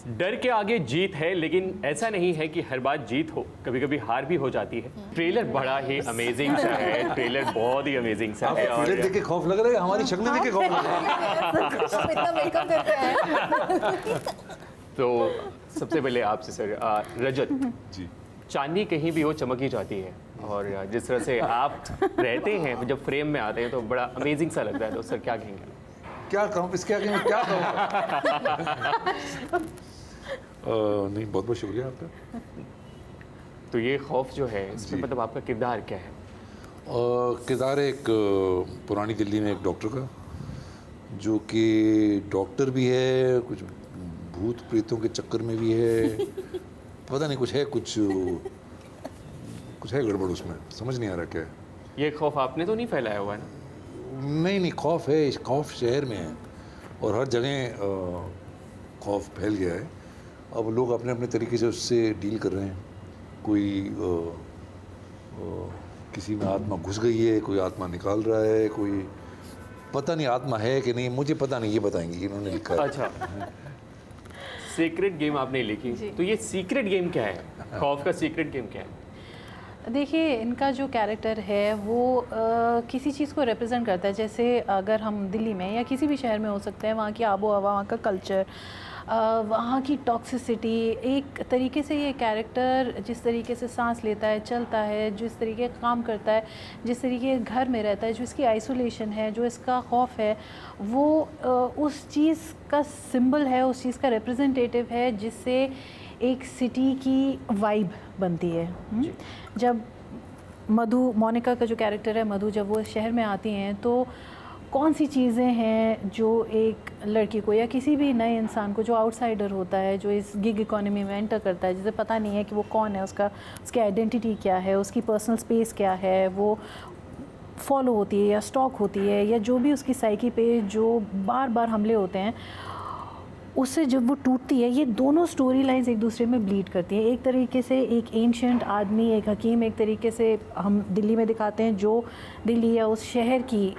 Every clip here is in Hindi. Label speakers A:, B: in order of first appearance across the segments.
A: डर के आगे जीत है, लेकिन ऐसा नहीं है कि हर बार जीत हो, कभी कभी हार भी हो जाती है। ट्रेलर बड़ा ही अमेजिंग सा है, ट्रेलर बहुत ही अमेजिंग सा है। और
B: ट्रेलर देख के खौफ लग रहा है, हमारी शक्लें देख के खौफ लग रहा है।
C: इतना वेलकम करते हैं।
A: तो सबसे पहले आपसे सर, रजत
B: जी,
A: चांदी कहीं भी हो चमक ही जाती है, और जिस तरह से आप रहते हैं जब फ्रेम में आते हैं तो बड़ा अमेजिंग सा लगता है। तो सर क्या कहेंगे?
B: क्या कहूँ इसके आगे मैं क्या कहूँ? नहीं, बहुत बहुत शुक्रिया आपका।
A: तो ये खौफ जो है इसमें मतलब आपका किरदार क्या है?
B: किरदार एक पुरानी दिल्ली में एक डॉक्टर का, जो कि डॉक्टर भी है, कुछ भूत प्रेतों के चक्कर में भी है, पता नहीं कुछ है, कुछ है गड़बड़ उसमें, समझ नहीं आ रहा क्या है।
A: ये खौफ आपने तो नहीं फैलाया हुआ है ना?
B: नहीं, खौफ है, खौफ शहर में है और हर जगह खौफ फैल गया है। अब लोग अपने अपने तरीके से उससे डील कर रहे हैं। कोई किसी में आत्मा घुस गई है, कोई आत्मा निकाल रहा है, कोई पता नहीं आत्मा है कि नहीं, मुझे पता नहीं, ये बताएंगे कि इन्होंने लिखा है।
A: अच्छा, सीक्रेट गेम आपने लिखी, तो ये सीक्रेट गेम क्या है? खौफ का सीक्रेट गेम क्या है?
C: देखिए, इनका जो कैरेक्टर है वो किसी चीज़ को रिप्रेजेंट करता है। जैसे अगर हम दिल्ली में या किसी भी शहर में हो सकते हैं, वहाँ की आबो हवा, वहाँ का कल्चर, वहाँ की टॉक्सिसिटी, एक तरीके से ये कैरेक्टर जिस तरीके से सांस लेता है, चलता है, जिस तरीके का काम करता है, जिस तरीके घर में रहता है, जो इसकी आइसोलेशन है, जो इसका खौफ है, वो उस चीज़ का सिंबल है, उस चीज़ का रिप्रेजेंटेटिव है, जिससे एक सिटी की वाइब बनती है। जब मधु, मोनिका का जो कैरेक्टर है मधु, जब वो शहर में आती हैं तो कौन सी चीज़ें हैं जो एक लड़की को या किसी भी नए इंसान को जो आउटसाइडर होता है, जो इस गिग इकोनॉमी में एंटर करता है, जिसे पता नहीं है कि वो कौन है, उसकी आइडेंटिटी क्या है, उसकी पर्सनल स्पेस क्या है, वो फॉलो होती है या स्टॉक होती है, या जो भी उसकी साइकी पे जो बार बार हमले होते हैं, उससे जब वो टूटती है, ये दोनों स्टोरी लाइन्स एक दूसरे में ब्लीड करती हैं। एक तरीके से एक एंशिएंट आदमी, एक हकीम, एक तरीके से हम दिल्ली में दिखाते हैं जो दिल्ली या उस शहर की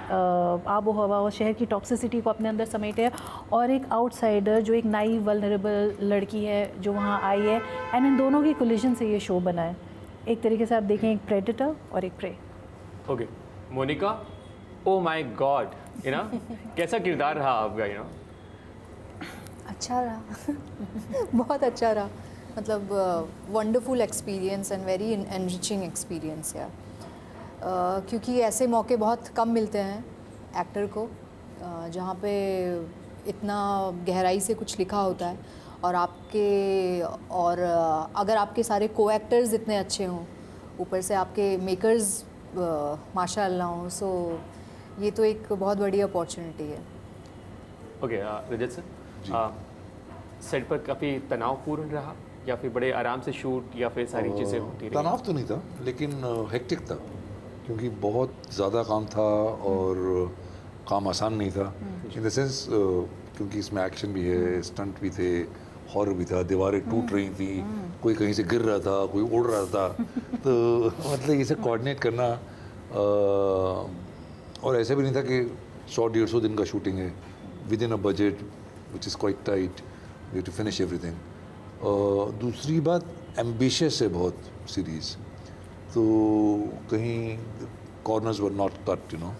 C: आबो हवा और शहर की टॉक्सिसिटी को अपने अंदर समेटे है, और एक आउटसाइडर जो एक नाइव वल्नरेबल लड़की है जो वहाँ आई है, एंड इन दोनों की कोलिजन से ये शो बना है। एक तरीके से आप देखें, एक प्रेडेटर और एक prey.
A: Okay, Monica, oh my God, you know कैसा किरदार रहा आपका? यू नो
D: अच्छा रहा बहुत अच्छा रहा, मतलब wonderful experience and very enriching experience यार। क्योंकि ऐसे मौके बहुत कम मिलते हैं एक्टर को, जहाँ पे इतना गहराई से कुछ लिखा होता है, और अगर आपके सारे को एक्टर्स इतने अच्छे हों, ऊपर से आपके मेकर्स माशाअल्लाह हों, सो ये तो एक बहुत बड़ी अपॉर्चुनिटी है।
A: ओके, रजत सर, सेट पर काफ़ी तनावपूर्ण रहा या फिर बड़े आराम से शूट, या फिर सारी चीज़ें होती रही?
B: तनाव तो नहीं था, लेकिन हेक्टिक था, क्योंकि बहुत ज़्यादा काम था और काम आसान नहीं था। इन द सेंस क्योंकि इसमें एक्शन भी है, स्टंट भी थे, हॉरर भी था, दीवारें टूट रही थी, कोई कहीं से गिर रहा था, कोई उड़ रहा था, तो मतलब ये सब कोऑर्डिनेट करना, और ऐसा भी नहीं था कि 100-150 दिन का शूटिंग है, with in a budget which is quite tight, we have to finish everything. दूसरी बात, एम्बिशियस है बहुत सीरीज़, तो कहीं corners were not cut, you know,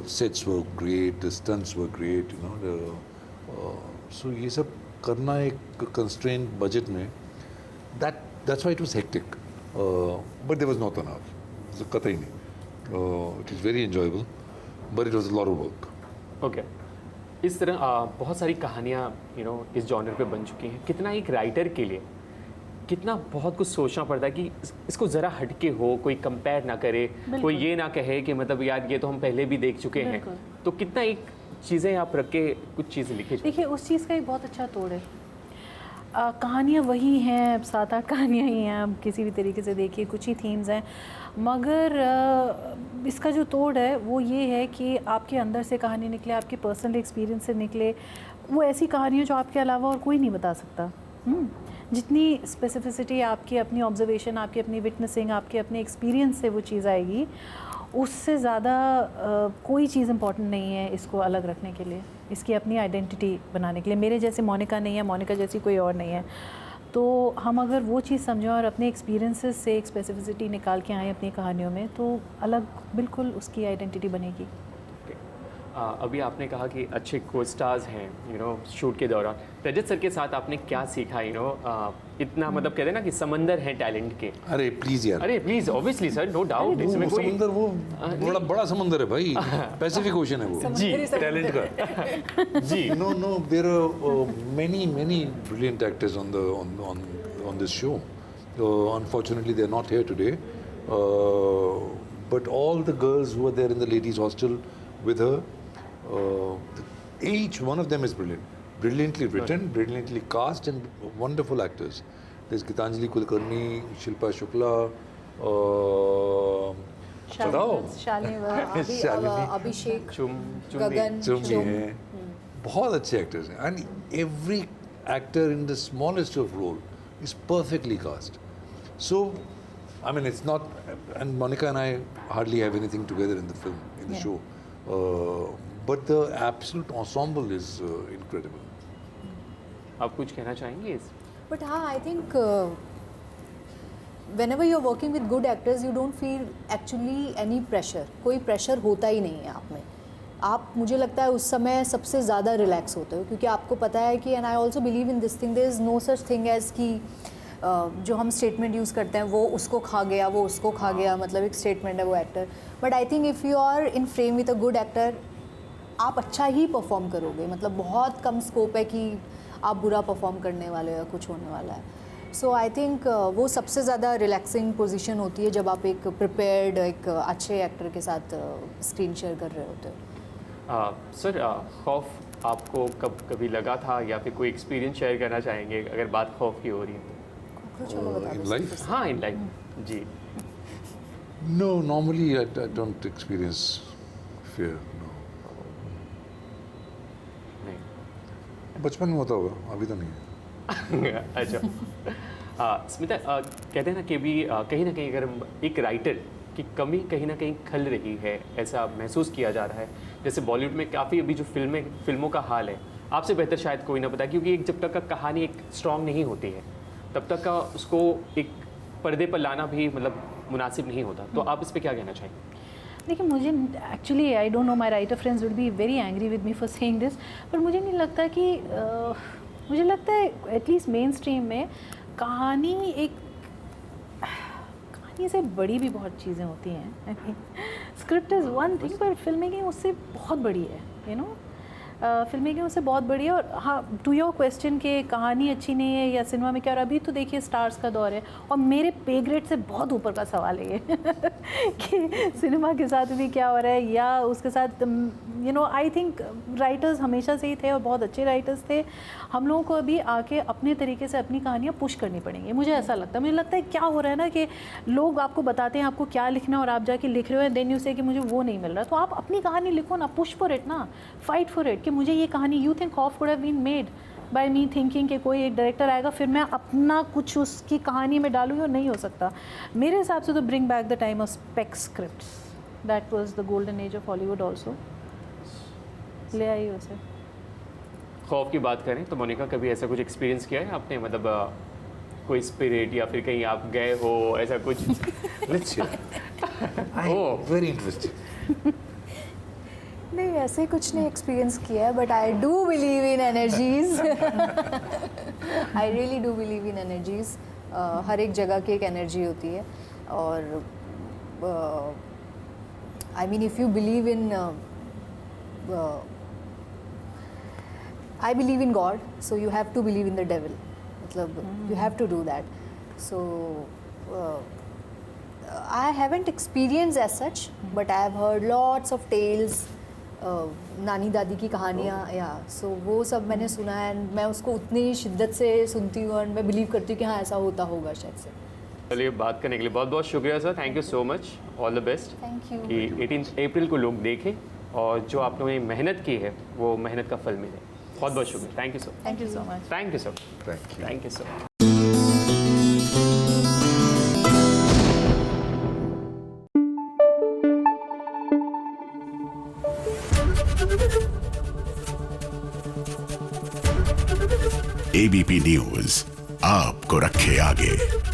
B: sets were great, the stunts were great, you know, so ये सब करना एक कंस्ट्रेंट बजट में, that's why it was hectic, but there was no तनाव, कतई नहीं। It is very enjoyable, but it was a lot of work.
A: Okay, इस तरह बहुत सारी कहानियाँ इस जॉनर पे बन चुकी हैं। कितना एक राइटर के लिए कितना बहुत कुछ सोचना पड़ता है कि इसको ज़रा हटके हो, कोई कंपेयर ना करे, कोई ये ना कहे कि मतलब यार ये तो हम पहले भी देख चुके हैं, तो कितना एक चीज़ें आप रख के कुछ चीज़ें लिखे।
C: देखिए, उस चीज़ का एक बहुत अच्छा तोड़ है। कहानियाँ वही हैं, 7-8 कहानियाँ ही हैं, आप किसी भी तरीके से देखिए, कुछ ही थीम्स हैं, मगर इसका जो तोड़ है वो ये है कि आपके अंदर से कहानी निकले, आपके पर्सनल एक्सपीरियंस से निकले, वो ऐसी कहानियाँ जो आपके अलावा और कोई नहीं बता सकता। जितनी स्पेसिफिसिटी आपकी अपनी ऑब्जर्वेशन, आपकी अपनी विटनेसिंग, आपके अपने एक्सपीरियंस से वो चीज़ आएगी, उससे ज़्यादा कोई चीज़ इम्पॉर्टेंट नहीं है इसको अलग रखने के लिए। इसकी अपनी आइडेंटिटी बनाने के लिए। मेरे जैसे मोनिका नहीं है, मोनिका जैसी कोई और नहीं है। तो हम अगर वो चीज़ समझें और अपने एक्सपीरियंसेस से एक स्पेसिफिसिटी निकाल के आएँ अपनी कहानियों में, तो अलग बिल्कुल उसकी आइडेंटिटी बनेगी।
A: अभी आपने कहा कि अच्छे को स्टार्स हैं शूट के दौरान। रजत सर के साथ आपने क्या सीखा इतना मतलब कहते हैं ना कि समंदर है टैलेंट के।
B: अरे प्लीज यार,
A: अरे please, obviously sir, no doubt इसमें कोई
B: समंदर वो बड़ा बड़ा समंदर है भाई, पैसिफिक ओशन है वो
A: जी
B: टैलेंट का।
A: जी
B: No, there are many brilliant actors on this show. Unfortunately, they're not here today. But all the girls who are there in the ladies' hostel with her, each one of them is brilliant, brilliantly written, brilliantly cast, and wonderful actors. There's Gitanjali Kulkarni, Shilpa Shukla.
D: अभिषेक,
A: चुम्मी
D: गगन,
B: चुम्मी है, बहुत अच्छे एक्टर्स हैं, and every actor in the smallest of role is perfectly cast. So, I mean, it's not, and Monica and I hardly have anything together in the film, in the show, but the absolute ensemble is incredible.
A: आप कुछ कहना चाहेंगे इस?
D: But हाँ, I think whenever you're working with good actors, you don't feel actually any pressure. कोई pressure होता ही नहीं है आप में। आप, मुझे लगता है उस समय सबसे ज़्यादा रिलैक्स होते हो, क्योंकि आपको पता है कि, and I also believe in this thing, there is no such thing as कि जो हम स्टेटमेंट यूज़ करते हैं वो उसको खा गया, वो उसको खा गया, मतलब एक स्टेटमेंट है वो actor. But I think if you are in frame with a good actor, आप अच्छा ही परफॉर्म करोगे। मतलब बहुत कम स्कोप है कि आप बुरा परफॉर्म करने वाले हो या कुछ होने वाला है। सो आई थिंक वो सबसे ज़्यादा रिलैक्सिंग पोजीशन होती है जब आप एक प्रिपेयर्ड, एक अच्छे एक्टर के साथ स्क्रीन शेयर कर रहे होते हो।
A: सर, खौफ आपको कब कभी लगा था या फिर कोई एक्सपीरियंस शेयर करना चाहेंगे अगर बात खौफ की हो रही है?
B: In life?
A: हाँ, इन लाइफ जी।
B: No, normally I don't experience fear. No.
A: नहीं
B: बचपन में होता होगा, अभी तो नहीं है।
A: अच्छा, स्मिता, कहते हैं ना कि भी कहीं ना कहीं अगर हम एक राइटर की कमी कहीं ना कहीं खल रही है, ऐसा महसूस किया जा रहा है। जैसे बॉलीवुड में काफ़ी अभी जो फिल्मों का हाल है, आपसे बेहतर शायद कोई ना पता, क्योंकि एक जब तक का कहानी एक स्ट्रॉन्ग नहीं होती है तब तक का उसको एक पर्दे पर लाना भी मतलब मुनासिब नहीं होता। तो आप इस पर क्या कहना चाहेंगे?
C: देखिए, मुझे actually, I don't know, my writer friends would be very angry with me for saying this, पर मुझे नहीं लगता कि मुझे लगता है एटलीस्ट मेन स्ट्रीम में कहानी से बड़ी भी बहुत चीज़ें होती हैं। स्क्रिप्ट इज़ वन थिंग, पर फिल्म मेकिंग उससे बहुत बड़ी है, यू नो। फिल्म मेकिंग उससे बहुत बड़ी है। और हाँ, टू योर क्वेश्चन कि कहानी अच्छी नहीं है या सिनेमा में क्या, और अभी तो देखिए स्टार्स का दौर है और मेरे पे ग्रेड से बहुत ऊपर का सवाल है ये कि सिनेमा के साथ भी क्या हो रहा है या उसके साथ, you know. I think writers हमेशा से ही थे और बहुत अच्छे राइटर्स थे। हम लोगों को अभी आके अपने तरीके से अपनी कहानियाँ पुश करनी पड़ेंगी, मुझे ऐसा लगता है। मुझे लगता है क्या हो रहा है ना कि लोग आपको बताते हैं आपको क्या लिखना है और आप जाके लिख रहे हो, देन यू से कि मुझे वो नहीं मिल रहा। तो आप अपनी कहानी लिखो ना, पुश फॉर इट ना, फाइट फॉर इट कि मुझे ये कहानी, you think Khauf could have been made by me thinking कि कोई एक डायरेक्टर आएगा फिर मैं अपना कुछ उसकी कहानी में डालूंगी, और नहीं हो सकता मेरे हिसाब से। तो bring back the time of spec scripts, that was the golden age of Hollywood also. ले आई उसे।
A: खौफ की बात करें तो मोनिका, कभी ऐसा कुछ एक्सपीरियंस किया है आपने, मतलब कोई स्पिरिट या फिर कहीं आप गए हो ऐसा कुछ?
B: Very interesting.
D: नहीं, ऐसे कुछ नहीं एक्सपीरियंस किया है, but I do believe in energies. I really do believe in energies. हर एक जगह की एक एनर्जी होती है, और I mean if you believe in, I believe in God, so you have to believe in the devil. मतलब you have to do that. So I haven't experienced as such, but I have heard lots of tales. नानी दादी की कहानियाँ, या सो वो सब मैंने सुना है, and मैं उसको उतनी शिद्दत से सुनती हूँ और मैं बिलीव करती हूँ कि हाँ ऐसा होता होगा शायद से।
A: चलिए, बात करने के लिए बहुत बहुत शुक्रिया sir, thank you so much, all the best.
D: Thank you.
A: कि 18 अप्रैल को लोग देखें और जो आप लोगों ने मेहनत की है वो मेहनत का फल मिले। बहुत बहुत शुक्रिया, thank you sir.
C: Thank you so much.
A: Thank you sir.
B: Thank you.
A: Thank you sir.
E: ABP news आपको रखे आगे।